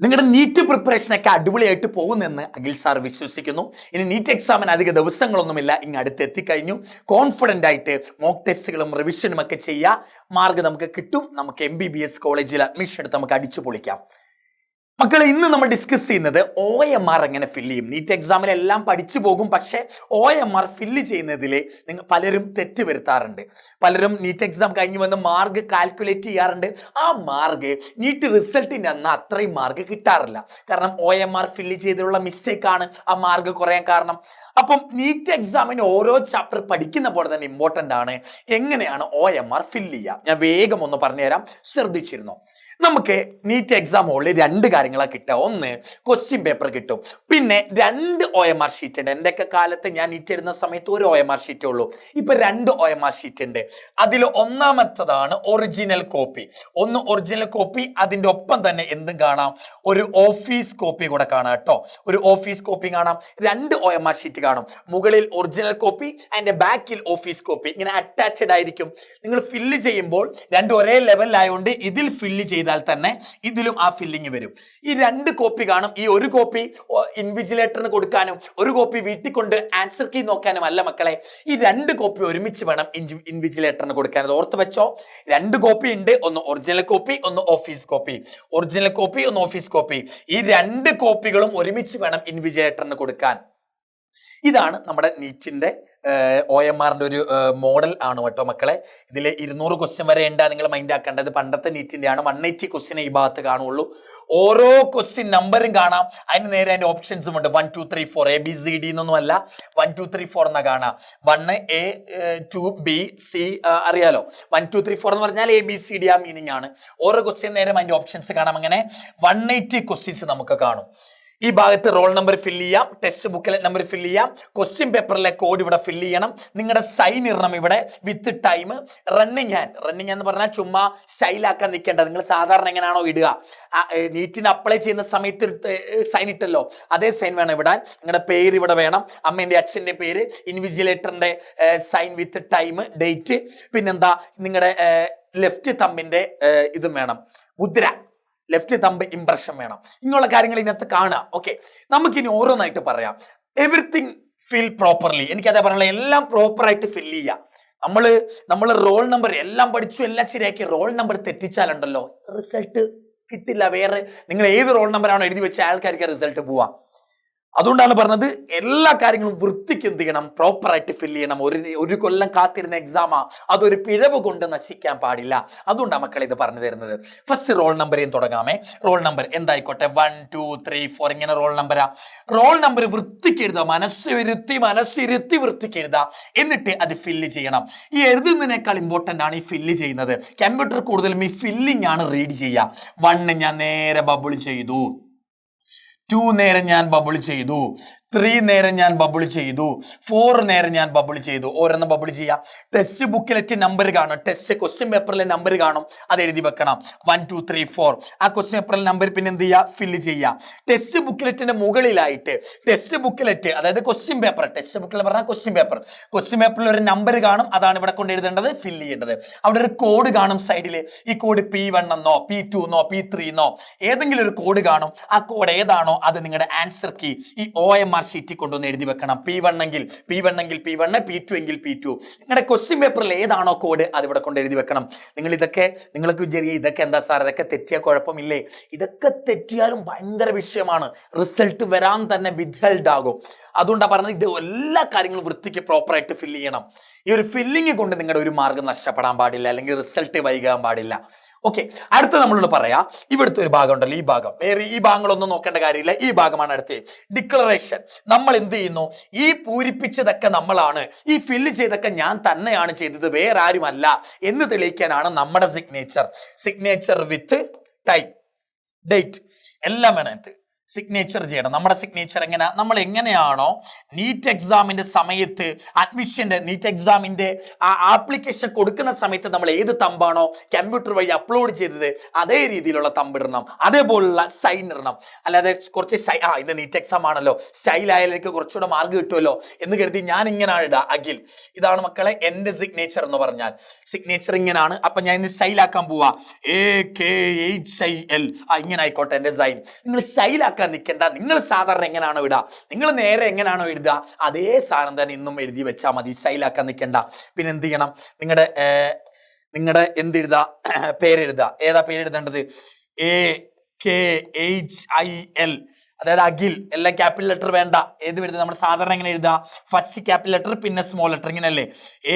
നിങ്ങളുടെ നീറ്റ് പ്രിപ്പറേഷനൊക്കെ അടിപൊളിയായിട്ട് പോകുന്നെന്ന് അഖിൽ സാർ വിശ്വസിക്കുന്നു. ഇനി നീറ്റ് എക്സാമിന് അധിക ദിവസങ്ങളൊന്നുമില്ല, ഇങ്ങ് അടുത്തെത്തിക്കഴിഞ്ഞു. കോൺഫിഡൻ്റ് ആയിട്ട് മോക്ക് ടെസ്റ്റുകളും റിവിഷനും ഒക്കെ ചെയ്യുക. മാർക്ക് നമുക്ക് കിട്ടും. നമുക്ക് MBBS കോളേജിൽ അഡ്മിഷൻ എടുത്ത് നമുക്ക് അടിച്ചു പൊളിക്കാം. മക്കളെ, ഇന്ന് നമ്മൾ ഡിസ്കസ് ചെയ്യുന്നത് OMR എങ്ങനെ ഫില്ല് ചെയ്യും. നീറ്റ് എക്സാമിൽ എല്ലാം പഠിച്ചു പോകും, പക്ഷേ OMR ഫില്ല് ചെയ്യുന്നതിൽ നിങ്ങൾ പലരും തെറ്റ് വരുത്താറുണ്ട്. പലരും നീറ്റ് എക്സാം കഴിഞ്ഞ് വന്ന് മാർക്ക് കാൽക്കുലേറ്റ് ചെയ്യാറുണ്ട്. ആ മാർക്ക് നീറ്റ് റിസൾട്ടിൻ്റെ അന്ന് അത്രയും മാർക്ക് കിട്ടാറില്ല. കാരണം OMR ഫില്ല് ചെയ്തിട്ടുള്ള മിസ്റ്റേക്കാണ് ആ മാർക്ക് കുറയാൻ കാരണം. അപ്പം നീറ്റ് എക്സാമിന് ഓരോ ചാപ്റ്റർ പഠിക്കുന്ന പോലെ തന്നെ ഇമ്പോർട്ടൻ്റ് ആണ് എങ്ങനെയാണ് OMR ഫില്ല് ചെയ്യുക. ഞാൻ വേഗം ഒന്ന് പറഞ്ഞുതരാം, ശ്രദ്ധിച്ചിരുന്നോ. നമുക്ക് നീറ്റ് എക്സാം ഹോളിൽ രണ്ട് കാര്യങ്ങളാണ് കിട്ടുക. ഒന്ന്, ക്വസ്റ്റ്യൻ പേപ്പർ കിട്ടും, പിന്നെ 2 OMR ഷീറ്റ് ഉണ്ട്. എൻ്റെയൊക്കെ കാലത്ത് ഞാൻ നീറ്റ് എഴുതുന്ന സമയത്ത് ഒരു OMR ഷീറ്റേ ഉള്ളൂ. ഇപ്പൊ 2 OMR ഷീറ്റ് ഉണ്ട്. അതിൽ ഒന്നാമത്തതാണ് ഒറിജിനൽ കോപ്പി. ഒന്ന് ഒറിജിനൽ കോപ്പി, അതിൻ്റെ ഒപ്പം തന്നെ എന്തും കാണാം, ഒരു ഓഫീസ് കോപ്പി കൂടെ കാണാം കേട്ടോ. ഒരു ഓഫീസ് കോപ്പി കാണാം. 2 OMR ഷീറ്റ് കാണും. മുകളിൽ ഒറിജിനൽ കോപ്പി, അതിന്റെ ബാക്കിൽ ഓഫീസ് കോപ്പി. ഇങ്ങനെ അറ്റാച്ച്ഡ് ആയിരിക്കും. നിങ്ങൾ ഫില്ല് ചെയ്യുമ്പോൾ രണ്ടും ഒരേ ലെവലിലായതുകൊണ്ട് ഇതിൽ ഫില്ല് ചെയ്താൽ തന്നെ ഇതിലും ആ ഫില്ലിങ് വരും. ഈ 2 കോപ്പി കാണും. ഈ ഒരു കോപ്പി ഇൻവിജിലേറ്ററിന് കൊടുക്കാനും ഒരു കോപ്പി വീട്ടിൽ കൊണ്ട് ആൻസർ കീ നോക്കാനും അല്ല മക്കളെ. ഈ 2 കോപ്പി ഒരുമിച്ച് വേണം ഇൻവിജിലേറ്ററിന് കൊടുക്കാൻ. അത് ഓർത്ത് വെച്ചോ. 2 കോപ്പി ഉണ്ട്, ഒന്ന് ഒറിജിനൽ കോപ്പി, ഒന്ന് ഓഫീസ് കോപ്പി. ഒറിജിനൽ കോപ്പി, ഒന്ന് ഓഫീസ് കോപ്പി. ഈ 2 കോപ്പികളും ഒരുമിച്ച് വേണം ഇൻവിജിലേറ്ററിന് കൊടുക്കാൻ. ഇതാണ് നമ്മുടെ നീറ്റിന്റെ OMRന്റെ ഒരു മോഡൽ ആണ് കേട്ടോ മക്കളെ. ഇതിൽ 200 ക്വസ്റ്റ്യൻ വരെ ഉണ്ട്. നിങ്ങൾ മൈൻഡ് ആക്കേണ്ടത് പണ്ടത്തെ നീറ്റിന്റെ ആണ്. 180 ക്വസ്റ്റ്യൻ ഈ ഭാഗത്ത് കാണുള്ളൂ. ഓരോ ക്വസ്റ്റ്യൻ നമ്പറും കാണാം. അതിന് നേരെ അതിന്റെ ഓപ്ഷൻസും ഉണ്ട്. 1 2 3 4 ABCD എന്നൊന്നും അല്ല, 1 2 3 4 എന്നാ കാണാം. 1 A 2 B C അറിയാലോ. 1 2 3 4 എന്ന് പറഞ്ഞാൽ ABCD ആ മീനിങ് ആണ്. ഓരോ ക്വസ്റ്റ്യൻ നേരെ അതിന്റെ ഓപ്ഷൻസ് കാണാം. അങ്ങനെ 180 ക്വസ്റ്റ്യൻസ് നമുക്ക് കാണും. ഈ ഭാഗത്ത് റോൾ നമ്പർ ഫില്ല് ചെയ്യാം, ടെക്സ്റ്റ് ബുക്കിലെ നമ്പർ ഫില്ല് ചെയ്യാം, ക്വസ്റ്റ്യൻ പേപ്പറിലെ കോഡ് ഇവിടെ ഫില്ല് ചെയ്യണം, നിങ്ങളുടെ സൈൻ ഇടണം ഇവിടെ വിത്ത് ടൈം. റണ്ണിങ് ഹാൻഡ് എന്ന് പറഞ്ഞാൽ ചുമ്മാ സ്റ്റൈലാക്കാൻ നിൽക്കേണ്ടത്. നിങ്ങൾ സാധാരണ എങ്ങനെയാണോ ഇടുക, നീറ്റിന് അപ്ലൈ ചെയ്യുന്ന സമയത്ത് സൈൻ ഇട്ടല്ലോ, അതേ സൈൻ വേണം ഇടാൻ. നിങ്ങളുടെ പേര് ഇവിടെ വേണം, അമ്മേൻ്റെ അച്ഛൻ്റെ പേര്, ഇൻവിജിലേറ്ററിന്റെ സൈൻ വിത്ത് ടൈം, ഡേറ്റ്, പിന്നെന്താ നിങ്ങളുടെ ലെഫ്റ്റ് തമ്പിന്റെ ഇതും വേണം, മുദ്ര, ലെഫ്റ്റ് തമ്പ് ഇംപ്രഷൻ വേണം. ഇങ്ങനെയുള്ള കാര്യങ്ങൾ ഇതിനകത്ത് കാണാം. ഓക്കെ, നമുക്കിനി ഓരോന്നായിട്ട് പറയാം. എവറിത്തിങ് ഫിൽ പ്രോപ്പർലി. എനിക്കതേ പറയാനുള്ള എല്ലാം പ്രോപ്പറായിട്ട് ഫില്ല് ചെയ്യാം. നമ്മൾ റോൾ നമ്പർ എല്ലാം പഠിച്ചു, എല്ലാം ശരിയാക്കി റോൾ നമ്പർ തെറ്റിച്ചാലുണ്ടല്ലോ റിസൾട്ട് കിട്ടില്ല. വേറെ നിങ്ങൾ ഏത് റോൾ നമ്പറാണോ എഴുതി വെച്ച ആൾക്കാർക്ക് റിസൾട്ട് പോവാം. അതുകൊണ്ടാണ് പറഞ്ഞത് എല്ലാ കാര്യങ്ങളും വൃത്തിക്ക് എന്ത് ചെയ്യണം, പ്രോപ്പറായിട്ട് ഫില്ല് ചെയ്യണം. ഒരു കൊല്ലം കാത്തിരുന്ന എക്സാമാ, അതൊരു പിഴവ് കൊണ്ട് നശിക്കാൻ പാടില്ല. അതുകൊണ്ടാണ് മക്കളെ ഇത് പറഞ്ഞു തരുന്നത്. ഫസ്റ്റ് റോൾ നമ്പറിൽ തുടങ്ങാമേ. റോൾ നമ്പർ എന്തായിക്കോട്ടെ, 1 2 3 4 ഇങ്ങനെ റോൾ നമ്പറാ. റോൾ നമ്പർ വൃത്തിക്ക് എഴുതുക, മനസ്സിരുത്തി വൃത്തിക്ക് എഴുതുക. എന്നിട്ട് അത് ഫില്ല് ചെയ്യണം. ഈ എഴുതുന്നതിനേക്കാൾ ഇമ്പോർട്ടൻ്റ് ആണ് ഈ ഫില്ല് ചെയ്യുന്നത്. കമ്പ്യൂട്ടർ കൂടുതലും ഈ ഫില്ലിംഗ് ആണ് റീഡ് ചെയ്യുക. 1 ഞാൻ നേരെ ബബിൾ ചെയ്തു, 2 നേരം ഞാൻ ബബിൾ ചെയ്തു, 3 നേരം ഞാൻ ബബിൾ ചെയ്തു, 4 നേരം ഞാൻ ബബിൾ ചെയ്തു. ഓരോന്ന് ബബിൾ ചെയ്യാം. ടെസ്റ്റ് ബുക്കിലെറ്റ് നമ്പർ കാണും, ടെസ്റ്റ് ക്വസ്റ്റ്യൻ പേപ്പറിലെ നമ്പർ കാണും, അത് എഴുതി വെക്കണം. 1 2 3 4 ആ ക്വസ്റ്റ്യൻ പേപ്പറിലെ നമ്പർ പിന്നെ എന്ത് ചെയ്യുക, ഫില്ല് ചെയ്യുക. ടെസ്റ്റ് ബുക്കിലെറ്റിന്റെ മുകളിലായിട്ട് ടെസ്റ്റ് ബുക്കിലെറ്റ്, അതായത് ക്വസ്റ്റ്യൻ പേപ്പർ, ടെസ്റ്റ് ബുക്കിൽ പറഞ്ഞാൽ ക്വസ്റ്റ്യൻ പേപ്പറിൽ ഒരു നമ്പർ കാണും, അതാണ് ഇവിടെ കൊണ്ട് എഴുതേണ്ടത്, ഫില്ല് ചെയ്യേണ്ടത്. അവിടെ ഒരു കോഡ് കാണും സൈഡിൽ. ഈ കോഡ് P1 എന്നോ P2 എന്നോ P3 എന്നോ ഏതെങ്കിലും ഒരു കോഡ് കാണും. ആ കോഡ് ഏതാണോ അത് നിങ്ങളുടെ ആൻസർ കീ ഈ OMR ഷീറ്റിൽ കൊണ്ടുവന്ന് എഴുതി വെക്കണം. P1 എങ്കിൽ P1, P2 എങ്കിൽ P2. നിങ്ങളുടെ ക്വസ്റ്റ്യൻ പേപ്പറിൽ ഏതാണോ കോഡ് അത് ഇവിടെ കൊണ്ട് എഴുതി വെക്കണം. നിങ്ങൾക്ക് വിചാരിക്കുക ഇതൊക്കെ എന്താ സാർ, ഇതൊക്കെ തെറ്റിയാൽ കുഴപ്പമില്ലേ? ഇതൊക്കെ തെറ്റിയാലും ഭയങ്കര വിഷയമാണ്. റിസൾട്ട് വരാൻ തന്നെ വിത്ഹെൽഡ് ആകും. അതുകൊണ്ടാണ് പറഞ്ഞത് ഇത് എല്ലാ കാര്യങ്ങളും വൃത്തിക്ക് പ്രോപ്പറായിട്ട് ഫില്ല് ചെയ്യണം. ഈ ഒരു ഫില്ലിങ് കൊണ്ട് നിങ്ങളുടെ ഒരു മാർഗം നഷ്ടപ്പെടാൻ പാടില്ല, അല്ലെങ്കിൽ റിസൾട്ട് വൈകാൻ പാടില്ല. ഓക്കെ, അടുത്ത നമ്മളോട് പറയാ, ഇവിടുത്തെ ഒരു ഭാഗം ഉണ്ടല്ലോ, ഈ ഭാഗം, വേറെ ഈ ഭാഗങ്ങളൊന്നും നോക്കേണ്ട കാര്യമില്ല. ഈ ഭാഗമാണ് അടുത്ത് ഡിക്ലറേഷൻ. നമ്മൾ എന്ത് ചെയ്യുന്നു, ഈ പൂരിപ്പിച്ചതൊക്കെ നമ്മളാണ്, ഈ ഫില്ല് ചെയ്തൊക്കെ ഞാൻ തന്നെയാണ് ചെയ്തത്, വേറെ ആരുമല്ല എന്ന് തെളിയിക്കാനാണ് നമ്മുടെ സിഗ്നേച്ചർ വിത്ത് ടൈം, ഡേറ്റ് എല്ലാം വേണം. സിഗ്നേച്ചർ ചെയ്യണം. നമ്മുടെ സിഗ്നേച്ചർ നമ്മൾ എങ്ങനെയാണോ നീറ്റ് എക്സാമിന്റെ സമയത്ത് നീറ്റ് എക്സാമിന്റെ ആ ആപ്ലിക്കേഷൻ കൊടുക്കുന്ന സമയത്ത് നമ്മൾ ഏത് തമ്പാണോ കമ്പ്യൂട്ടർ വഴി അപ്ലോഡ് ചെയ്തത് അതേ രീതിയിലുള്ള തമ്പിടണം, അതേപോലുള്ള സൈൻ ഇടണം. അല്ലാതെ കുറച്ച് ഇന്ന് നീറ്റ് എക്സാം ആണല്ലോ, സ്റ്റൈലായാലേക്ക് കുറച്ചുകൂടെ മാർക്ക് കിട്ടുമല്ലോ എന്ന് കരുതി ഞാൻ ഇങ്ങനെയാണ് ഇടുക. അഖിൽ, ഇതാണ് മക്കളെ എന്റെ സിഗ്നേച്ചർ എന്ന് പറഞ്ഞാൽ. സിഗ്നേച്ചർ ഇങ്ങനെയാണ്. അപ്പൊ ഞാൻ ഇന്ന് സ്റ്റൈലാക്കാൻ പോവാ. AKHIL ഇങ്ങനെ ആയിക്കോട്ടെ എന്റെ സൈൻ. നിങ്ങൾ സ്റ്റൈലാക്കാൻ നിൽക്കണ്ട. നിങ്ങൾ സാധാരണ എങ്ങനെയാണോ ഇടുക, നിങ്ങൾ നേരെ എങ്ങനെയാണോ എഴുതുക അതേ സാധനം തന്നെ ഇന്നും എഴുതി വെച്ചാൽ മതി. സ്റ്റൈലാക്കാൻ നിൽക്കണ്ട. പിന്നെ എന്ത് ചെയ്യണം, നിങ്ങളുടെ എന്തെഴുതാ, പേരെഴുതുക. ഏതാ പേരെഴുതേണ്ടത്? AKHIL, അതായത് അഖിൽ. എല്ലാം ക്യാപിറ്റൽ ലെറ്റർ വേണ്ട. ഏത് എഴുതുക? നമ്മൾ സാധാരണ എങ്ങനെ എഴുതുക? ഫസ്റ്റ് ക്യാപിറ്റൽ ലെറ്റർ പിന്നെ സ്മോൾ ലെറ്റർ, ഇങ്ങനെയല്ലേ?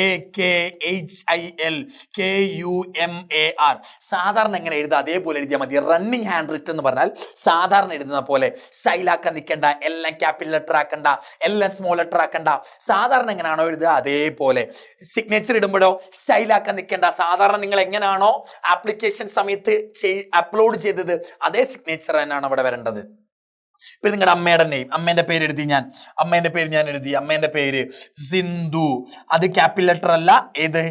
AKHIL KUMAR. സാധാരണ എങ്ങനെ എഴുതുക അതേപോലെ എഴുതിയാൽ മതി. റണ്ണിങ് ഹാൻഡ് റിട്ടൻ എന്ന് പറഞ്ഞാൽ സാധാരണ എഴുതുന്ന പോലെ. സ്റ്റൈലാക്കാൻ നിൽക്കണ്ട, എല്ലാം ക്യാപിറ്റൽ ലെറ്റർ ആക്കണ്ട, എല്ലാം സ്മോൾ ലെറ്റർ ആക്കണ്ട. സാധാരണ എങ്ങനെയാണോ എഴുതുക അതേപോലെ. സിഗ്നേച്ചർ ഇടുമ്പോഴോ സ്റ്റൈലാക്കാൻ നിൽക്കണ്ട. സാധാരണ നിങ്ങൾ എങ്ങനെയാണോ ആപ്ലിക്കേഷൻ സമയത്ത് അപ്ലോഡ് ചെയ്തത് അതേ സിഗ്നേച്ചർ തന്നെയാണ് അവിടെ വരേണ്ടത്. ഇപ്പൊ നിങ്ങളുടെ അമ്മയുടെ നെയിം, അമ്മേന്റെ പേര് എഴുതി ഞാൻ. അമ്മേന്റെ പേര് ഞാൻ എഴുതി. അമ്മേന്റെ പേര് സിന്ധു. അത് ക്യാപിറ്റൽ ലെറ്റർ അല്ല, ഏത്?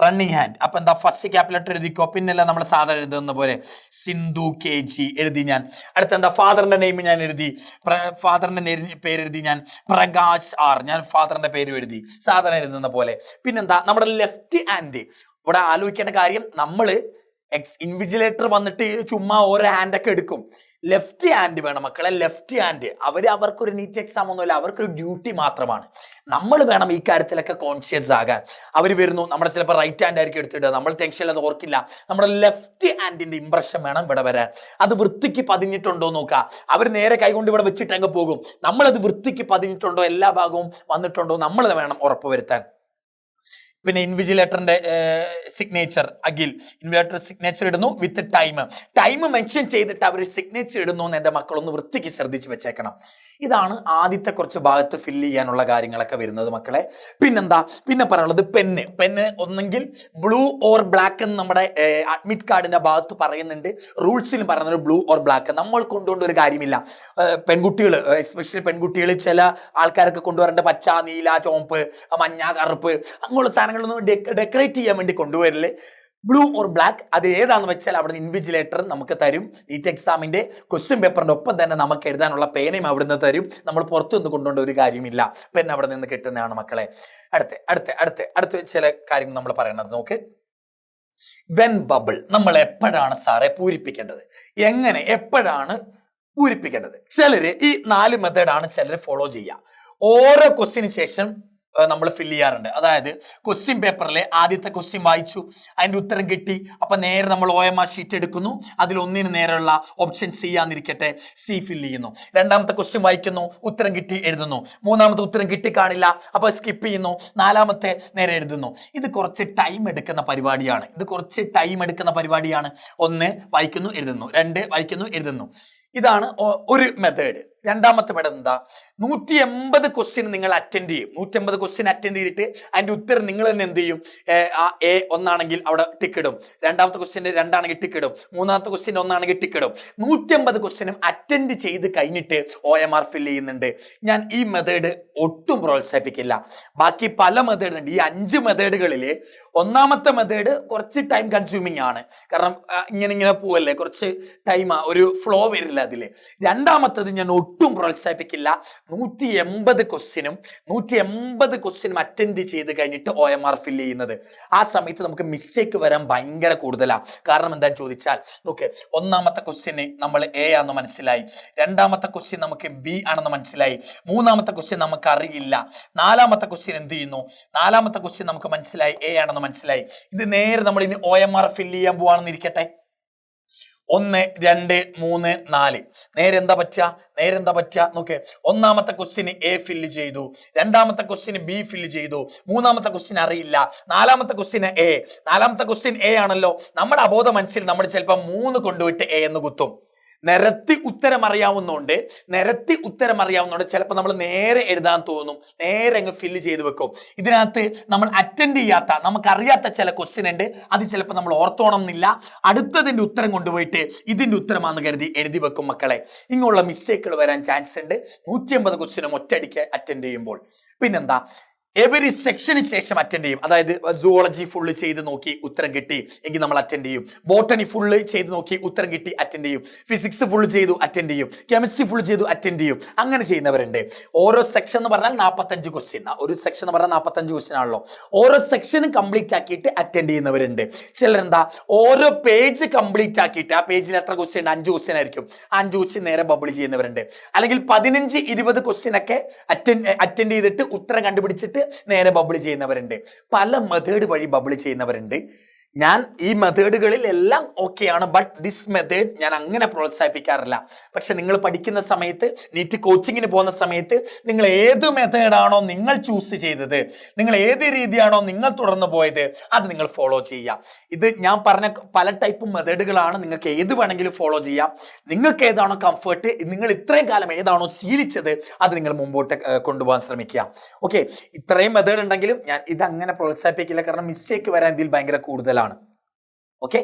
Running hand. അപ്പൊ എന്താ? ഫസ്റ്റ് ക്യാപിറ്റൽ ലെറ്റർ എഴുതിക്കോ. പിന്നല്ല നമ്മൾ സാധാരണ എഴുതുന്ന പോലെ സിന്ധു KG എഴുതി ഞാൻ. അടുത്ത എന്താ? ഫാദറിന്റെ നെയിം ഞാൻ എഴുതി. ഫാദറിന്റെ പേര് എഴുതി ഞാൻ. പ്രകാശ് R. ഞാൻ ഫാദറിന്റെ പേര് എഴുതി സാധാരണ എഴുതുന്ന പോലെ. പിന്നെന്താ? നമ്മുടെ ലെഫ്റ്റ് ഹാൻഡ്. ഇവിടെ ആലോചിക്കേണ്ട കാര്യം, നമ്മള് ഇൻവിജിലേറ്റർ വന്നിട്ട് ചുമ്മാ ഓരോ ഹാൻഡൊക്കെ എടുക്കും. ലെഫ്റ്റ് ഹാൻഡ് വേണം മക്കളെ. ലെഫ്റ്റ് ഹാൻഡ് അവർക്കൊരു നീറ്റ് എക്സാം ഒന്നുമില്ല, അവർക്കൊരു ഡ്യൂട്ടി മാത്രമാണ്. നമ്മൾ വേണം ഈ കാര്യത്തിലൊക്കെ കോൺഷ്യസ് ആകാൻ. അവർ വരുന്നു, നമ്മുടെ ചിലപ്പോൾ റൈറ്റ് ഹാൻഡ് ആയിരിക്കും എടുത്തിട്ട്, നമ്മൾ ടെൻഷൻ അത് ഓർക്കില്ല. നമ്മുടെ ലെഫ്റ്റ് ഹാൻഡിന്റെ ഇംപ്രഷൻ വേണം ഇവിടെ വരാൻ. അത് വൃത്തിക്ക് പതിഞ്ഞിട്ടുണ്ടോ നോക്കുക. അവർ നേരെ കൈകൊണ്ട് ഇവിടെ വെച്ചിട്ട് അങ്ങ് പോകും. നമ്മളത് വൃത്തിക്ക് പതിഞ്ഞിട്ടുണ്ടോ, എല്ലാ ഭാഗവും വന്നിട്ടുണ്ടോ, നമ്മൾ വേണം ഉറപ്പുവരുത്താൻ. പിന്നെ ഇൻവിജിലേറ്ററിന്റെ സിഗ്നേച്ചർ അഖിൽ. ഇൻവിജിലേറ്റർ സിഗ്നേച്ചർ ഇടുന്നു വിത്ത് ടൈം മെൻഷൻ ചെയ്തിട്ട് അവർ സിഗ്നേച്ചർ ഇടുന്നു എന്ന് എൻ്റെ മക്കളൊന്ന് വൃത്തിക്ക് ശ്രദ്ധിച്ച് വെച്ചേക്കണം. ഇതാണ് ആദ്യത്തെ കുറച്ച് ഭാഗത്ത് ഫില്ല് ചെയ്യാനുള്ള കാര്യങ്ങളൊക്കെ വരുന്നത് മക്കളെ. പിന്നെന്താ? പിന്നെ പറയാനുള്ളത് പെന്ന് ഒന്നെങ്കിൽ ബ്ലൂ ഓർ ബ്ലാക്ക് എന്ന് നമ്മുടെ അഡ്മിറ്റ് കാർഡിന്റെ ഭാഗത്ത് പറയുന്നുണ്ട്. റൂൾസിലും പറയുന്നത് ബ്ലൂ ഓർ ബ്ലാക്ക്. നമ്മൾ കൊണ്ടുകൊണ്ട് ഒരു കാര്യമില്ല. പെൺകുട്ടികൾ, എസ്പെഷ്യലി പെൺകുട്ടികൾ, ചില ആൾക്കാരൊക്കെ കൊണ്ടുവരേണ്ട പച്ച, നീല, ചുവപ്പ്, മഞ്ഞ, കറുപ്പ് അങ്ങനെയുള്ള സാധനങ്ങളൊന്നും ഡെക്കറേറ്റ് ചെയ്യാൻ വേണ്ടി കൊണ്ടുവരില്ലേ. ബ്ലൂ ഓർ ബ്ലാക്ക് അത് ഏതാണെന്ന് വെച്ചാൽ അവിടെ ഇൻവിജിലേറ്റർ നമുക്ക് തരും. നീറ്റ് എക്സാമിന്റെ ക്വസ്റ്റ്യൻ പേപ്പറിന്റെ ഒപ്പം തന്നെ നമുക്ക് എഴുതാനുള്ള പേനയും അവിടുന്ന് തരും. നമ്മൾ പുറത്തുനിന്ന് കൊണ്ടുകൊണ്ട് ഒരു കാര്യമില്ല. പെൻ അവിടെ നിന്ന് കിട്ടുന്നതാണ് മക്കളെ. അടുത്ത ചില കാര്യങ്ങൾ നമ്മൾ പറയണത് നോക്ക്. വെൻ ബബിൾ നമ്മൾ എപ്പോഴാണ് സാറേ പൂരിപ്പിക്കേണ്ടത്? എപ്പോഴാണ് പൂരിപ്പിക്കേണ്ടത്? ചിലര് ഈ 4 മെത്തേഡാണ് ചിലർ ഫോളോ ചെയ്യുക. ഓരോ ക്വസ്റ്റിന് ശേഷം നമ്മൾ ഫില്ല് ചെയ്യാറുണ്ട്. അതായത് ക്വസ്റ്റ്യൻ പേപ്പറിലെ ആദ്യത്തെ ക്വസ്റ്റ്യൻ വായിച്ചു, അതിന്റെ ഉത്തരം കിട്ടി. അപ്പൊ നേരെ നമ്മൾ OMR ഷീറ്റ് എടുക്കുന്നു. അതിൽ ഒന്നിന് നേരെയുള്ള ഓപ്ഷൻ C ആന്നിരിക്കട്ടെ, C ഫില്ല് ചെയ്യുന്നു. രണ്ടാമത്തെ ക്വസ്റ്റ്യൻ വായിക്കുന്നു, ഉത്തരം കിട്ടി, എഴുതുന്നു. മൂന്നാമത്തെ ഉത്തരം കിട്ടി കാണില്ല, അപ്പൊ സ്കിപ്പ് ചെയ്യുന്നു. നാലാമത്തെ നേരെ എഴുതുന്നു. ഇത് കുറച്ച് ടൈം എടുക്കുന്ന പരിപാടിയാണ്. 1 വായിക്കുന്നു, എഴുതുന്നു. 2 വായിക്കുന്നു, എഴുതുന്നു. ഇതാണ് ഒരു മെത്തേഡ്. രണ്ടാമത്തെ മെത്തേഡ് എന്താ? 180 ക്വസ്റ്റ്യൻ നിങ്ങൾ അറ്റൻഡ് ചെയ്യും. 180 ക്വസ്റ്റ്യൻ അറ്റൻഡ് ചെയ്തിട്ട് അതിന്റെ ഉത്തരം നിങ്ങൾ തന്നെ എന്ത് ചെയ്യും? A 1 ആണെങ്കിൽ അവിടെ ടിക്കിടും. രണ്ടാമത്തെ ക്വസ്റ്റ്യൻ 2 ആണെങ്കിൽ ടിക്കിടും. മൂന്നാമത്തെ ക്വസ്റ്റ്യൻ 1 ആണെങ്കിൽ ടിക്കിടും. 180 ക്വസ്റ്റ്യനും അറ്റൻഡ് ചെയ്ത് കഴിഞ്ഞിട്ട് OMR ഫില്ല് ചെയ്യുന്നുണ്ട്. ഞാൻ ഈ മെത്തേഡ് ഒട്ടും പ്രോത്സാഹിപ്പിക്കില്ല. ബാക്കി പല മെത്തേഡ് ഉണ്ട്. ഈ 5 മെത്തേഡുകളിൽ ഒന്നാമത്തെ മെത്തേഡ് കുറച്ച് ടൈം കൺസ്യൂമിങ് ആണ്. കാരണം ഇങ്ങനെ പോവല്ലേ, കുറച്ച് ടൈം, ഒരു ഫ്ലോ വരില്ല അതില്. രണ്ടാമത്തത് ഞാൻ ഒട്ടും പ്രോത്സാഹിപ്പിക്കില്ല. 180 ക്വസ്റ്റ്യനും അറ്റൻഡ് ചെയ്ത് കഴിഞ്ഞിട്ട് OMR ഫില്ല് ചെയ്യുന്നത്. ആ സമയത്ത് നമുക്ക് മിസ്റ്റേക്ക് വരാൻ ഭയങ്കര കൂടുതലാണ്. കാരണം എന്താണെന്ന് ചോദിച്ചാൽ നോക്ക്, ഒന്നാമത്തെ ക്വസ്റ്റ്യന് നമ്മൾ A ആണെന്ന് മനസ്സിലായി, രണ്ടാമത്തെ ക്വസ്റ്റ്യൻ നമുക്ക് B ആണെന്ന് മനസ്സിലായി, മൂന്നാമത്തെ ക്വസ്റ്റ്യൻ നമുക്ക് അറിയില്ല, നാലാമത്തെ ക്വസ്റ്റ്യൻ എന്ത് ചെയ്യുന്നു? നാലാമത്തെ ക്വസ്റ്റ്യൻ നമുക്ക് മനസ്സിലായി A ആണെന്ന് മനസ്സിലായി. ഇത് നേരെ നമ്മൾ ഇനി OMR ഫില്ല് ചെയ്യാൻ പോവാണെന്ന് ഇരിക്കട്ടെ. 1 2 3 4 നേരെ എന്താ പറ്റുക നോക്ക്. ഒന്നാമത്തെ ക്വസ്റ്റ്യന് A ഫില്ല് ചെയ്തു, രണ്ടാമത്തെ ക്വസ്റ്റ്യന് B ഫില്ല് ചെയ്തു, മൂന്നാമത്തെ ക്വസ്റ്റ്യൻ അറിയില്ല, നാലാമത്തെ ക്വസ്റ്റ്യന് A. നാലാമത്തെ ക്വസ്റ്റ്യൻ A ആണല്ലോ. നമ്മുടെ അബോധ മനസ്സിൽ നമ്മൾ ചിലപ്പോൾ 3 കൊണ്ടുപോയിട്ട് A എന്ന് കുത്തും. നിരത്തി ഉത്തരം അറിയാവുന്നതുകൊണ്ട് ചിലപ്പോൾ നമ്മൾ നേരെ എഴുതാൻ തോന്നും, നേരെ അങ്ങ് ഫില്ല് ചെയ്ത് വെക്കും. ഇതിനകത്ത് നമ്മൾ അറ്റൻഡ് ചെയ്യാത്ത, നമുക്കറിയാത്ത ചില ക്വസ്റ്റ്യൻ ഉണ്ട്. അത് ചിലപ്പോൾ നമ്മൾ ഓർത്തോണം എന്നില്ല. അടുത്തതിന്റെ ഉത്തരം കൊണ്ടുപോയിട്ട് ഇതിന്റെ ഉത്തരമാണെന്ന് കരുതി എഴുതി വെക്കും മക്കളെ. ഇങ്ങനെയുള്ള മിസ്റ്റേക്കുകൾ വരാൻ ചാൻസ് ഉണ്ട് 150 ക്വസ്റ്റ്യനും ഒറ്റയടിക്ക് അറ്റൻഡ് ചെയ്യുമ്പോൾ. പിന്നെന്താ, എവരി സെക്ഷന് ശേഷം അറ്റൻഡ് ചെയ്യും. അതായത് സുവോളജി ഫുള്ള് ചെയ്ത് നോക്കി ഉത്തരം കിട്ടി എങ്കിൽ നമ്മൾ അറ്റൻഡ് ചെയ്യും. ബോട്ടണി ഫുള്ള് ചെയ്ത് നോക്കി ഉത്തരം കിട്ടി അറ്റൻഡ് ചെയ്യും. ഫിസിക്സ് ഫുള്ള് ചെയ്തു അറ്റൻഡ് ചെയ്യും. കെമിസ്ട്രി ഫുള്ള് ചെയ്തു അറ്റൻഡ് ചെയ്യും. അങ്ങനെ ചെയ്യുന്നവരുണ്ട്. ഓരോ സെക്ഷൻ എന്ന് പറഞ്ഞാൽ 45 ക്വസ്റ്റ്യൻ. ഒരു സെക്ഷൻ എന്ന് പറഞ്ഞാൽ 45 ക്വസ്റ്റ്യൻ ആണല്ലോ. ഓരോ സെക്ഷനും കംപ്ലീറ്റ് ആക്കിയിട്ട് അറ്റൻഡ് ചെയ്യുന്നവരുണ്ട്. ചിലരെന്താ, ഓരോ പേജ് കംപ്ലീറ്റ് ആക്കിയിട്ട്, ആ പേജിൽ എത്ര ക്വസ്റ്റ്യൻ ഉണ്ട്, 5 ക്വസ്റ്റ്യൻ ആയിരിക്കും, 5 ക്വസ്റ്റ്യൻ നേരെ ബബിൾ ചെയ്യുന്നവരുണ്ട്. അല്ലെങ്കിൽ 15-20 ക്വസ്റ്റ്യൻ ഒക്കെ അറ്റൻഡ് ചെയ്തിട്ട് ഉത്തരം കണ്ടുപിടിച്ചിട്ട് നേരെ ബബിൾ ചെയ്യുന്നവരുണ്ട്. പല മെത്തേഡ് വഴി ബബിൾ ചെയ്യുന്നവരുണ്ട്. ഞാൻ ഈ മെത്തേഡുകളിൽ എല്ലാം ഓക്കെയാണ്. ബട്ട് ദിസ് മെത്തേഡ് ഞാൻ അങ്ങനെ പ്രോത്സാഹിപ്പിക്കാറില്ല. പക്ഷെ നിങ്ങൾ പഠിക്കുന്ന സമയത്ത്, നീറ്റ് കോച്ചിങ്ങിന് പോകുന്ന സമയത്ത് നിങ്ങൾ ഏത് മെത്തേഡാണോ നിങ്ങൾ ചൂസ് ചെയ്തത്, നിങ്ങൾ ഏത് രീതിയാണോ നിങ്ങൾ തുടർന്ന് പോയത്, അത് നിങ്ങൾ ഫോളോ ചെയ്യുക. ഇത് ഞാൻ പറഞ്ഞ പല ടൈപ്പ് മെത്തേഡുകളാണ്. നിങ്ങൾക്ക് ഏത് വേണമെങ്കിലും ഫോളോ ചെയ്യാം. നിങ്ങൾക്ക് ഏതാണോ കംഫർട്ട്, നിങ്ങൾ ഇത്രയും കാലം ഏതാണോ ശീലിച്ചത്, അത് നിങ്ങൾ മുമ്പോട്ട് കൊണ്ടുപോകാൻ ശ്രമിക്കുക. ഓക്കെ, ഇത്രയും മെത്തേഡ് ഉണ്ടെങ്കിലും ഞാൻ ഇത് അങ്ങനെ പ്രോത്സാഹിപ്പിക്കില്ല. കാരണം മിസ്റ്റേക്ക് വരാൻ ഇതിൽ ഭയങ്കര കൂടുതലാണ്. ഓക്കെ,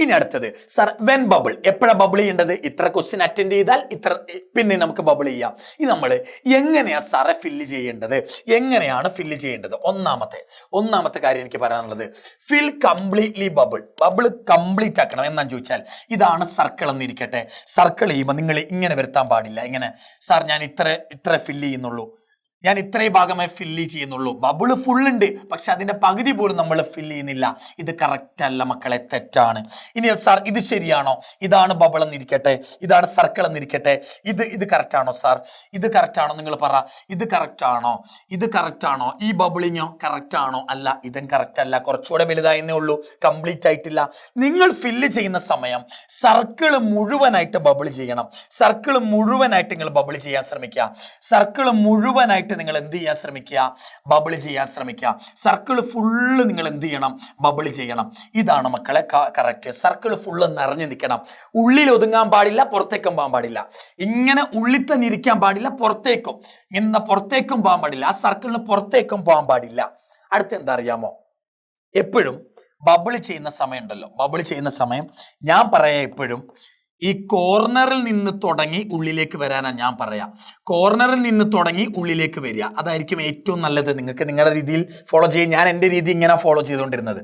ഇനി അടുത്തത്, സർ വെൻ ബബിൾ, എപ്പോഴാണ് ബബിൾ ചെയ്യേണ്ടത്? ഇത്ര ക്വസ്റ്റ്യൻ അറ്റൻഡ് ചെയ്താൽ ഇത്ര, പിന്നെ നമുക്ക് ബബിൾ ചെയ്യാം. ഇത് നമ്മൾ എങ്ങനെയാ സാറെ ഫില്ല് ചെയ്യേണ്ടത്? ഒന്നാമത്തെ കാര്യം എനിക്ക് പറയാനുള്ളത്, ഫിൽ കംപ്ലീറ്റ്ലി ബബിൾ കംപ്ലീറ്റ് ആക്കണം. എന്നാന്ന് ചോദിച്ചാൽ, ഇതാണ് സർക്കിൾ എന്നിരിക്കട്ടെ. സർക്കിൾ ചെയ്യുമ്പോൾ നിങ്ങൾ ഇങ്ങനെ വരുത്താൻ പാടില്ല. ഇങ്ങനെ, സാർ ഞാൻ ഇത്ര ഫില്ല് ചെയ്യുന്നുള്ളൂ, ഞാൻ ഇത്രയും ഭാഗമേ ഫില്ല് ചെയ്യുന്നുള്ളൂ. ബബിള് ഫുൾ ഉണ്ട്, പക്ഷെ അതിന്റെ പകുതി പോലും നമ്മൾ ഫില്ല് ചെയ്യുന്നില്ല. ഇത് കറക്റ്റ് അല്ല മക്കളെ, തെറ്റാണ്. ഇനി സാർ ഇത് ശരിയാണോ? ഇതാണ് ബബിൾ എന്നിരിക്കട്ടെ, ഇതാണ് സർക്കിൾ എന്നിരിക്കട്ടെ. ഇത് കറക്റ്റ് ആണോ സാർ? ഇത് കറക്റ്റ് ആണോ? നിങ്ങൾ പറ, ഇത് കറക്റ്റ് ആണോ? ഈ ബബിളിങ്ങോ കറക്റ്റ് ആണോ? അല്ല, ഇതും കറക്റ്റ് അല്ല, കുറച്ചുകൂടെ വലുതായിരുന്നേ ഉള്ളൂ, കംപ്ലീറ്റ് ആയിട്ടില്ല. നിങ്ങൾ ഫില്ല് ചെയ്യുന്ന സമയം സർക്കിൾ മുഴുവനായിട്ട് ബബിൾ ചെയ്യണം. സർക്കിൾ മുഴുവനായിട്ട് നിങ്ങൾ ബബിൾ ചെയ്യാൻ ശ്രമിക്കുക. സർക്കിൾ മുഴുവനായിട്ട് നിങ്ങൾ എന്ത് ചെയ്യാൻ ശ്രമിക്കുക? ബബിൾ ചെയ്യാൻ ശ്രമിക്കുക. സർക്കിൾ ഫുള്ള് നിങ്ങൾ എന്ത് ചെയ്യണം? ബബിൾ ചെയ്യണം. ഇതാണ് മക്കളെ കറക്റ്റ്. സർക്കിൾ ഫുള്ള് നിറഞ്ഞു നിൽക്കണം. ഉള്ളിൽ ഒതുങ്ങാൻ പാടില്ല, പുറത്തേക്കും പോകാൻ പാടില്ല. ഇങ്ങനെ ഉള്ളിൽ തന്നെ ഇരിക്കാൻ പാടില്ല, പുറത്തേക്കും പോകാൻ പാടില്ല. ആ സർക്കിളിന് പുറത്തേക്കും പോകാൻ പാടില്ല. അടുത്ത എന്താ അറിയാമോ? എപ്പോഴും ബബിൾ ചെയ്യുന്ന സമയം ഉണ്ടല്ലോ, ബബിൾ ചെയ്യുന്ന സമയം ഞാൻ പറയാം, എപ്പോഴും ഈ കോർണറിൽ നിന്ന് തുടങ്ങി ഉള്ളിലേക്ക് വരാനാണ് ഞാൻ പറയാം. കോർണറിൽ നിന്ന് തുടങ്ങി ഉള്ളിലേക്ക് വരിക, അതായിരിക്കും ഏറ്റവും നല്ലത്. നിങ്ങൾക്ക് നിങ്ങളുടെ രീതിയിൽ ഫോളോ ചെയ്യും. ഞാൻ എൻ്റെ രീതി ഇങ്ങനെ ഫോളോ ചെയ്തുകൊണ്ടിരുന്നത്.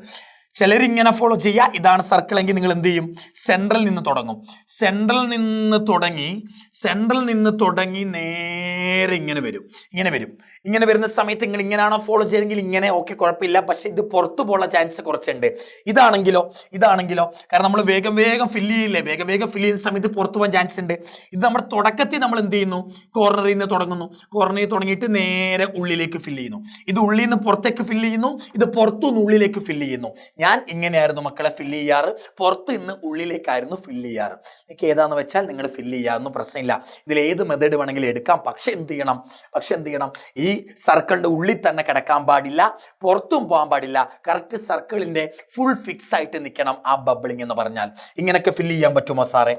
ചിലരിങ്ങനെ ഫോളോ ചെയ്യുക. ഇതാണ് സർക്കിൾ എങ്കിൽ നിങ്ങൾ എന്ത് ചെയ്യും? സെൻട്രൽ നിന്ന് തുടങ്ങും. സെൻട്രൽ നിന്ന് തുടങ്ങി നേരെ ഇങ്ങനെ വരും. ഇങ്ങനെ വരുന്ന സമയത്ത് നിങ്ങൾ ഇങ്ങനെയാണോ ഫോളോ ചെയ്തെങ്കിൽ ഇങ്ങനെ ഓക്കെ, കുഴപ്പമില്ല. പക്ഷെ ഇത് പുറത്തു പോകാനുള്ള ചാൻസ് കുറച്ചുണ്ട്. ഇതാണെങ്കിലോ കാരണം നമ്മൾ വേഗം ഫില്ല് ചെയ്യില്ലേ, വേഗം ഫില്ല് ചെയ്യുന്ന സമയത്ത് പുറത്തു പോകാൻ ചാൻസ് ഉണ്ട്. ഇത് നമ്മുടെ തുടക്കത്തിൽ നമ്മൾ എന്ത് ചെയ്യുന്നു? കോർണറിൽ നിന്ന് തുടങ്ങുന്നു. കോർണറിൽ തുടങ്ങിയിട്ട് നേരെ ഉള്ളിലേക്ക് ഫില്ല് ചെയ്യുന്നു. ഇത് ഉള്ളിൽ നിന്ന് പുറത്തേക്ക് ഫില്ല് ചെയ്യുന്നു, ഇത് പുറത്തുനിന്ന് ഉള്ളിലേക്ക് ഫില്ല് ചെയ്യുന്നു. ഞാൻ ഇങ്ങനെയായിരുന്നു മക്കളെ ഫില്ല് ചെയ്യാറ്, പുറത്ത് നിന്ന് ഉള്ളിലേക്കായിരുന്നു ഫില്ല് ചെയ്യാറ്. നിങ്ങൾക്ക് ഏതാന്ന് വെച്ചാൽ നിങ്ങൾ ഫില്ല് ചെയ്യാമെന്ന് പ്രശ്നമില്ല. ഇതിൽ ഏത് മെത്തേഡ് വേണമെങ്കിലും എടുക്കാം. പക്ഷെ എന്ത് ചെയ്യണം? ഈ സർക്കിളിന്റെ ഉള്ളിൽ തന്നെ കിടക്കാൻ പാടില്ല, പുറത്തും പോകാൻ പാടില്ല. കറക്റ്റ് സർക്കിളിന്റെ ഫുൾ ഫിക്സ് ആയിട്ട് നിൽക്കണം ആ ബബിളിംഗ് എന്ന് പറഞ്ഞാൽ. ഇങ്ങനെയൊക്കെ ഫില്ല് ചെയ്യാൻ പറ്റുമോ സാറേ?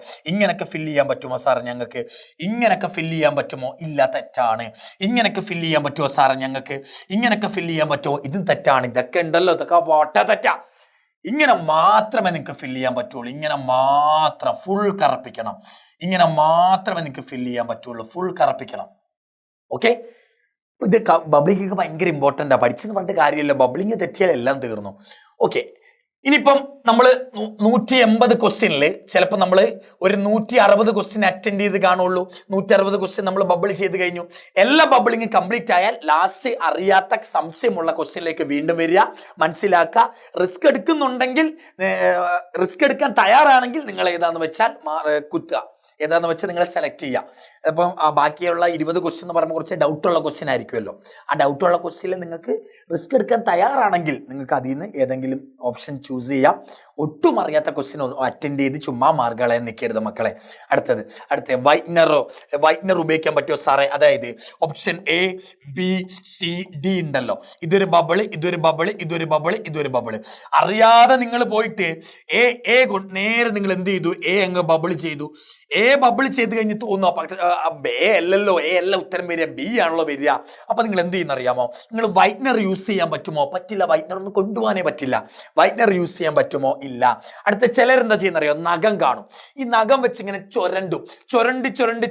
ഞങ്ങൾക്ക് ഇങ്ങനെയൊക്കെ ഫില്ല് ചെയ്യാൻ പറ്റുമോ? ഇല്ല, തെറ്റാണ്. ഇങ്ങനെയൊക്കെ ഫില്ല് ചെയ്യാൻ പറ്റുമോ സാറേ? ഞങ്ങൾക്ക് ഇങ്ങനെയൊക്കെ ഫില്ല് ചെയ്യാൻ പറ്റുമോ? ഇതും തെറ്റാണ്. ഇതൊക്കെ ഉണ്ടല്ലോ, ഇതൊക്കെ തെറ്റാ. ഇങ്ങനെ മാത്രമേ നിങ്ങൾക്ക് ഫില്ല് ചെയ്യാൻ പറ്റുള്ളൂ. ഇങ്ങനെ മാത്രം ഫുൾ കറപ്പിക്കണം. ഇങ്ങനെ മാത്രമേ നിങ്ങൾക്ക് ഫില്ല് ചെയ്യാൻ പറ്റുള്ളൂ. ഫുൾ കറപ്പിക്കണം. ഓക്കെ, ഇത് ബബിളിംഗ് ഭയങ്കര ഇമ്പോർട്ടൻ്റ് ആണ്. പഠിച്ചെന്ന് പറഞ്ഞിട്ട് കാര്യമില്ല. ബബിളിംഗ് തെറ്റിയാൽ എല്ലാം തീർന്നു. ഓക്കെ, ഇനിയിപ്പം നമ്മൾ 180 ക്വസ്റ്റ്യനിൽ ചിലപ്പോൾ നമ്മൾ ഒരു 160 ക്വസ്റ്റ്യൻ അറ്റൻഡ് ചെയ്ത് കാണുള്ളൂ. 160 ക്വസ്റ്റ്യൻ നമ്മൾ ബബിൾ ചെയ്ത് കഴിഞ്ഞു. എല്ലാ ബബിളിംഗ് കംപ്ലീറ്റ് ആയാൽ ലാസ്റ്റ് അറിയാത്ത സംശയമുള്ള ക്വസ്റ്റ്യനിലേക്ക് വീണ്ടും വരിക, മനസ്സിലാക്കുക. റിസ്ക് എടുക്കാൻ തയ്യാറാണെങ്കിൽ നിങ്ങൾ ഏതാന്ന് വെച്ചാൽ കുത്തുക, ഏതാന്ന് വെച്ചാൽ നിങ്ങൾ സെലക്ട് ചെയ്യുക. അപ്പം ബാക്കിയുള്ള 20 ക്വസ്റ്റ്യൻ എന്ന് പറയുമ്പോൾ കുറച്ച് ഡൗട്ടുള്ള ക്വസ്റ്റ്യൻ ആയിരിക്കുമല്ലോ. ആ ഡൗട്ടുള്ള ക്വസ്റ്റ്യനിൽ നിങ്ങൾക്ക് റിസ്ക് എടുക്കാൻ തയ്യാറാണെങ്കിൽ നിങ്ങൾക്ക് അതിൽ നിന്ന് ഏതെങ്കിലും ഓപ്ഷൻ ചൂസ് ചെയ്യാം. ഒട്ടും അറിയാത്ത ക്വസ്റ്റ്യൻ അറ്റൻഡ് ചെയ്ത് ചുമ്മാ മാർക്ക് കളയാൻ നിൽക്കരുത് മക്കളെ. അടുത്തത് വൈറ്റ്നർ ഉപയോഗിക്കാൻ പറ്റുമോ സാറേ? അതായത് option A, B, C, D ഉണ്ടല്ലോ. ഇതൊരു ബബിള്. അറിയാതെ നിങ്ങൾ പോയിട്ട് നേരെ നിങ്ങൾ എന്ത് ചെയ്തു? അങ്ങ് ബബിൾ ചെയ്തു. എ ബബിൾ ചെയ്ത് കഴിഞ്ഞ് തോന്നുക പക്ഷേ എ അല്ലല്ലോ, എ അല്ല ഉത്തരം വരിക, ബി ആണല്ലോ വരിക. അപ്പൊ നിങ്ങൾ എന്ത് ചെയ്യുന്ന അറിയാമോ? നിങ്ങൾ വൈറ്റ്നർ യൂസ് ചെയ്യാൻ പറ്റുമോ? പറ്റില്ല. വൈറ്റ്നർ ഒന്നും കൊണ്ടുപോകാനേ പറ്റില്ല. വൈറ്റ്നർ യൂസ് ചെയ്യാൻ പറ്റുമോ? ഇല്ല. അടുത്ത ചിലരെന്താ ചെയ്യുന്ന അറിയാമോ? നഖം കാണും. ഈ നഖം വെച്ച് ഇങ്ങനെ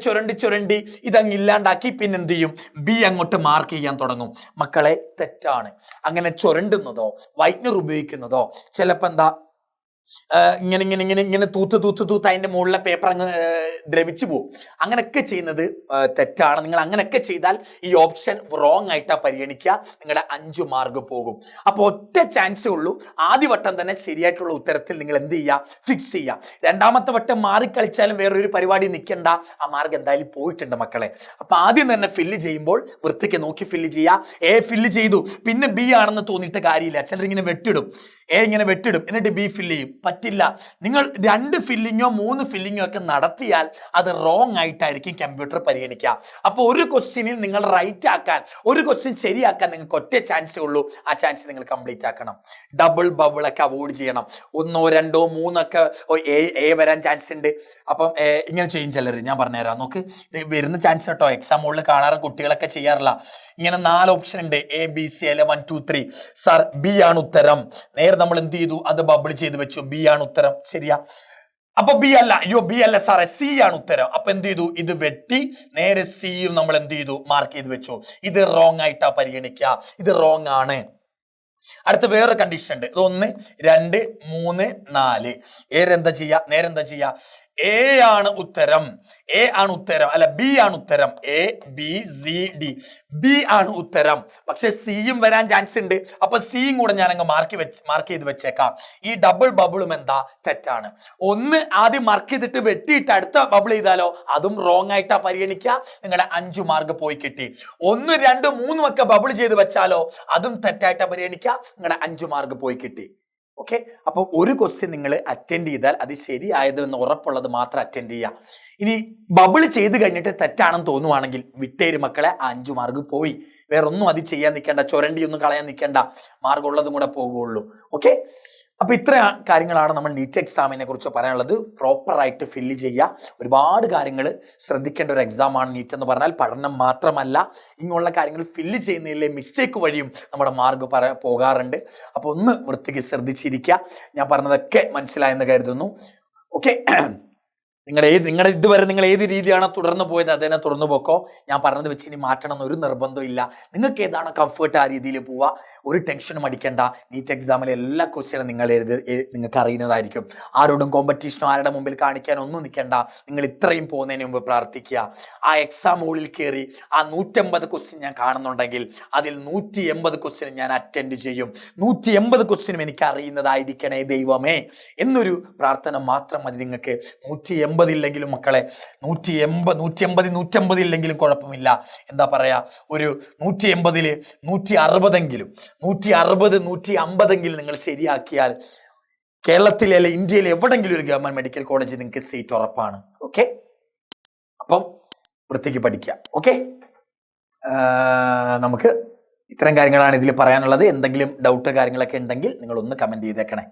ചുരണ്ടി ഇതങ്ങ് ഇല്ലാണ്ടാക്കി പിന്നെ എന്ത് ചെയ്യും? ബി അങ്ങോട്ട് മാർക്ക് ചെയ്യാൻ തുടങ്ങും. മക്കളെ തെറ്റാണ്. അങ്ങനെ ചുരണ്ടുന്നതോ വൈറ്റ്നർ ഉപയോഗിക്കുന്നതോ ചിലപ്പോ എന്താ ഇങ്ങനെ തൂത്ത് അതിന്റെ മുകളിലെ പേപ്പർ അങ്ങ് ദ്രവിച്ചു പോകും. അങ്ങനെയൊക്കെ ചെയ്യുന്നത് തെറ്റാണ്. നിങ്ങൾ അങ്ങനെയൊക്കെ ചെയ്താൽ ഈ ഓപ്ഷൻ റോങ് ആയിട്ടാ പരിഗണിക്കുക. നിങ്ങളുടെ 5 മാർക്ക് പോകും. അപ്പൊ ഒറ്റ ചാൻസേ ഉള്ളൂ. ആദ്യ വട്ടം തന്നെ ശരിയായിട്ടുള്ള ഉത്തരത്തിൽ നിങ്ങൾ എന്ത് ചെയ്യുക? ഫിക്സ് ചെയ്യുക. രണ്ടാമത്തെ വട്ടം മാറിക്കളിച്ചാലും വേറൊരു പരിപാടി നിൽക്കണ്ട. ആ മാർക്ക് എന്തായാലും പോയിട്ടുണ്ട് മക്കളെ. അപ്പൊ ആദ്യം തന്നെ ഫില്ല് ചെയ്യുമ്പോൾ വൃത്തിക്ക് നോക്കി ഫില്ല് ചെയ്യുക. എ ഫില്ല് ചെയ്തു, പിന്നെ ബി ആണെന്ന് തോന്നിയിട്ട് കാര്യമില്ല. ചിലരിങ്ങനെ വെട്ടിടും, എ ഇങ്ങനെ വെട്ടിടും, എന്നിട്ട് ബി ഫില്ല് ചെയ്യും. പറ്റില്ല. നിങ്ങൾ 2 ഫില്ലിങ്ങോ 3 ഫില്ലിങ്ങോ ഒക്കെ നടത്തിയാൽ അത് റോങ് ആയിട്ടായിരിക്കും കമ്പ്യൂട്ടർ പരിഗണിക്കുക. അപ്പോൾ ഒരു ക്വസ്റ്റ്യനിൽ നിങ്ങൾ റൈറ്റ് ആക്കാൻ, ഒരു ക്വസ്റ്റ്യൻ ശരിയാക്കാൻ നിങ്ങൾക്ക് ഒറ്റ ചാൻസേ ഉള്ളൂ. ആ ചാൻസ് നിങ്ങൾ കംപ്ലീറ്റ് ആക്കണം. ഡബിൾ ബബിൾ ഒക്കെ അവോയ്ഡ് ചെയ്യണം. 1, 2, 3 ഒക്കെ എ വരാൻ ചാൻസ് ഉണ്ട്. അപ്പം ഇങ്ങനെ ചെയ്യും ചിലർ. ഞാൻ പറഞ്ഞുതരാം, നോക്ക്, വരുന്ന ചാൻസ് കേട്ടോ. എക്സാം ഹോളിൽ കാണാറ് കുട്ടികളൊക്കെ ചെയ്യാറില്ല. ഇങ്ങനെ 4 ഓപ്ഷൻ ഉണ്ട്, എ ബി സി അല്ലെ 1 2 3. സാർ ബി ആണ് ഉത്തരം. നേരെ നമ്മൾ എന്ത് ചെയ്തു? അത് ബബിൾ ചെയ്ത് വെച്ചു. ബി ആണ് ഉത്തരം. ശരിയാ? അപ്പൊ ബി അല്ല, അയ്യോ ബി അല്ല സാറേ, സി ആണ് ഉത്തരം. അപ്പൊ എന്ത് ചെയ്തു? ഇത് വെട്ടി നേരെ സിയും നമ്മൾ എന്ത് ചെയ്തു? മാർക്ക് ചെയ്ത് വെച്ചു. ഇത് റോങ് ആയിട്ടാ പരിഗണിക്കുക. ഇത് റോങ് ആണ്. അടുത്ത വേറെ കണ്ടീഷൻ ഉണ്ട്. ഇത് 1 2 3 4. നേരെന്താ ചെയ്യാ? എ ആണ് ഉത്തരം. എ ആണ് ഉത്തരം, അല്ല ബി ആണ് ഉത്തരം. A B C D, B ആണ് ഉത്തരം. പക്ഷെ സിയും വരാൻ ചാൻസ് ഉണ്ട്. അപ്പൊ സിയും കൂടെ ഞാൻ അങ്ങ് മാർക്ക് ചെയ്ത് വെച്ചേക്കാം. ഈ ഡബിൾ ബബിളും എന്താ? തെറ്റാണ്. 1 ആദ്യം മാർക്ക് ചെയ്തിട്ട് വെട്ടിയിട്ട് അടുത്ത ബബിൾ ചെയ്താലോ അതും റോങ് ആയിട്ടാ പരിഗണിക്കുക. നിങ്ങളുടെ 5 മാർക്ക് പോയി കിട്ടി. 1 2 3 ഒക്കെ ബബിൾ ചെയ്ത് വെച്ചാലോ അതും തെറ്റായിട്ടാ പരിഗണിക്കുക. നിങ്ങളുടെ 5 മാർക്ക് പോയി കിട്ടി. ഓക്കെ. അപ്പൊ ഒരു ക്വസ്റ്റ്യൻ നിങ്ങൾ അറ്റൻഡ് ചെയ്താൽ അത് ശരിയായത് എന്ന് ഉറപ്പുള്ളത് മാത്രം അറ്റൻഡ് ചെയ്യുക. ഇനി ബബിൾ ചെയ്ത് കഴിഞ്ഞിട്ട് തെറ്റാണെന്ന് തോന്നുവാണെങ്കിൽ വിട്ടേര് മക്കളെ, 5 മാർക്ക് പോയി. വേറെ ഒന്നും അത് ചെയ്യാൻ നിൽക്കേണ്ട, ചുരണ്ടിയൊന്നും കളയാൻ നിൽക്കേണ്ട. മാർക്ക് ഉള്ളതും കൂടെ പോകുള്ളൂ. ഓക്കെ. അപ്പൊ ഇത്ര കാര്യങ്ങളാണ് നമ്മൾ നീറ്റ് എക്സാമിനെ കുറിച്ച് പറയാനുള്ളത്. പ്രോപ്പറായിട്ട് ഫില്ല് ചെയ്യുക. ഒരുപാട് കാര്യങ്ങൾ ശ്രദ്ധിക്കേണ്ട ഒരു എക്സാമാണ് നീറ്റ് എന്ന് പറഞ്ഞാൽ. പഠനം മാത്രമല്ല, ഇങ്ങനെയുള്ള കാര്യങ്ങൾ ഫില്ല് ചെയ്യുന്നതിലെ മിസ്റ്റേക്ക് വഴിയും നമ്മുടെ മാർക്ക് പോകാറുണ്ട്. അപ്പോൾ ഒന്ന് വൃത്തിക്ക് ശ്രദ്ധിച്ചിരിക്കുക. ഞാൻ പറഞ്ഞതൊക്കെ മനസ്സിലായെന്ന് കരുതുന്നു. ഓക്കെ. നിങ്ങളുടെ ഇതുവരെ നിങ്ങൾ ഏത് രീതിയാണോ തുടർന്ന് പോയത് അതന്നെ തുടർന്ന് പോക്കോ. ഞാൻ പറഞ്ഞത് വെച്ച് ഇനി മാറ്റണം എന്നൊരു നിർബന്ധവും ഇല്ല. നിങ്ങൾക്ക് ഏതാണോ കംഫർട്ട് ആ രീതിയിൽ പോവുക. ഒരു ടെൻഷനും അടിക്കേണ്ട. നീറ്റ് എക്സാമിലെ എല്ലാ ക്വസ്റ്റ്യനും നിങ്ങൾക്ക് അറിയുന്നതായിരിക്കും. ആരോടും കോമ്പറ്റീഷനോ ആരുടെ മുമ്പിൽ കാണിക്കാനോ ഒന്നും നിൽക്കേണ്ട. നിങ്ങൾ ഇത്രയും പോകുന്നതിന് മുമ്പ് പ്രാർത്ഥിക്കുക. ആ എക്സാം ഹോളിൽ കയറി ആ 150 ക്വസ്റ്റ്യൻ ഞാൻ കാണുന്നുണ്ടെങ്കിൽ അതിൽ 180 ക്വസ്റ്റ്യനും ഞാൻ അറ്റൻഡ് ചെയ്യും. 180 ക്വസ്റ്റ്യനും എനിക്ക് അറിയുന്നതായിരിക്കണേ ദൈവമേ എന്നൊരു പ്രാർത്ഥന മാത്രം മതി നിങ്ങൾക്ക്. 180 ഇല്ലെങ്കിലും മക്കളെ, 180 ഇല്ലെങ്കിലും കുഴപ്പമില്ല. എന്താ പറയാ, ഒരു 180 160 150 നിങ്ങൾ ശരിയാക്കിയാൽ കേരളത്തിലെ അല്ലെ ഇന്ത്യയിലെ എവിടെങ്കിലും ഒരു ഗവൺമെന്റ് മെഡിക്കൽ കോളേജ് നിങ്ങൾക്ക് സീറ്റ് ഉറപ്പാണ്. ഓക്കെ. അപ്പം വൃത്തിക്ക് പഠിക്കുക. ഓക്കെ. നമുക്ക് ഇത്തരം കാര്യങ്ങളാണ് ഇതിൽ പറയാനുള്ളത്. എന്തെങ്കിലും ഡൗട്ട് കാര്യങ്ങളൊക്കെ ഉണ്ടെങ്കിൽ നിങ്ങൾ ഒന്ന് കമന്റ് ചെയ്തേക്കണേ.